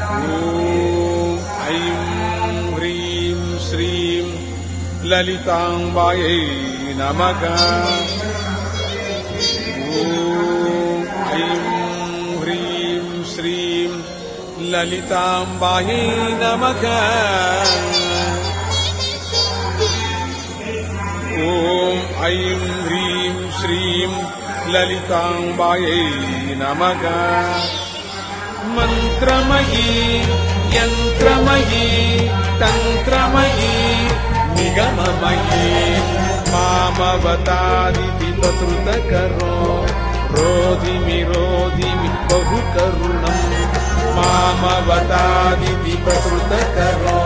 ॐ ऐं ह्रीं श्रीं ललिताम्बायै नमः। ॐ ऐं ह्रीं श्रीं ललिताम्बायै नमः। ॐ ऐं ह्रीं श्रीं ललिताम्बायै नमः। मन्त्रमयी यन्त्रमयी तन्त्रमयी निगममयी मामवतादिति प्रसृतकरो रोधिमि बहुकरुणम् मामवतादिति प्रसृतकरो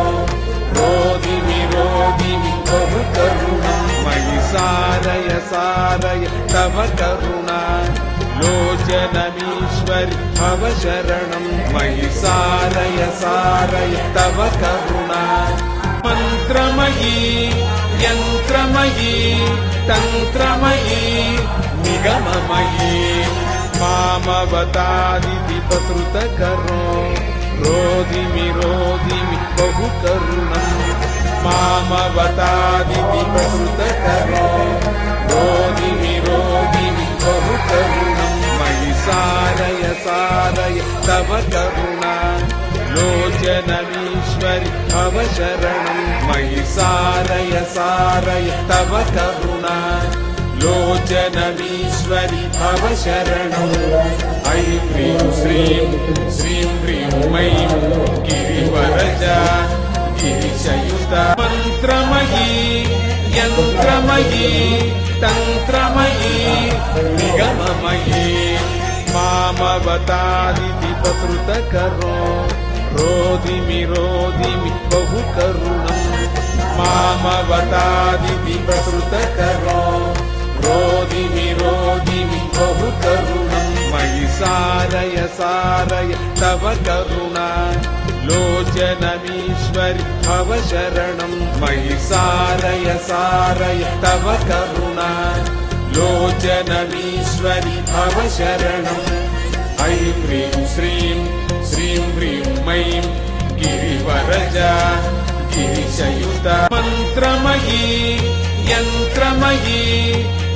रोधिमि बहुकरुणम् मयि सारय तव करुणा लोचनमीश्वरि भव शरणम् मयि सारय तव करुणा। मन्त्रमयी यन्त्रमयी तन्त्रमयी निगममयी मामवतादिति प्रसृतकरो रोधिमि बहुकरुणम् मामवतादिति प्रसृतकरो रोधिमि बहुकरुणम् मयि सारय तव करुणा लोचनमीश्वरि भव शरणम् मयि सारय तव करुणा लोचनमीश्वरि भव शरणम्। ऐं ह्रीं श्रीं ह्रीं ऐं गिरिवरजा गिरिशयुता मन्त्रमयी यन्त्रमयी तन्त्रमयी निगममयी मामवतादिति प्रसृतकरो रोधिमि बहुकरुणम् मामवतादिति प्रसृतकरो रोधिमि बहुकरुणम् मयि सारय तव करुणा लोचनमीश्वरि भव शरणम् मयि सारय तव करुणा लोचनमीश्वरि भव शरणम्। ऐं ह्रीं श्रीं ह्रीं ऐं गिरिवरजा गिरिशयुता मन्त्रमयी यन्त्रमयी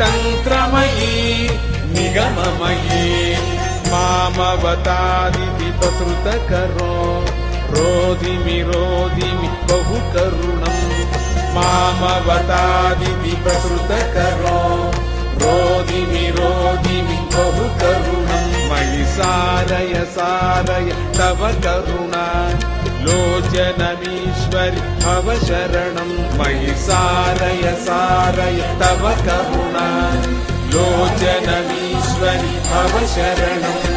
तन्त्रमयी निगममयी मामवतादिति प्रसृतकरो रोधिमि बहुकरुणम् मामवतादिति प्रसृतकरो रोधिमि बहुकरुणम् मयि सारय तव करुणा लोचनमीश्वरि भव शरणम् मयि सारय तव करुणा लोचनमीश्वरि भव शरणम्।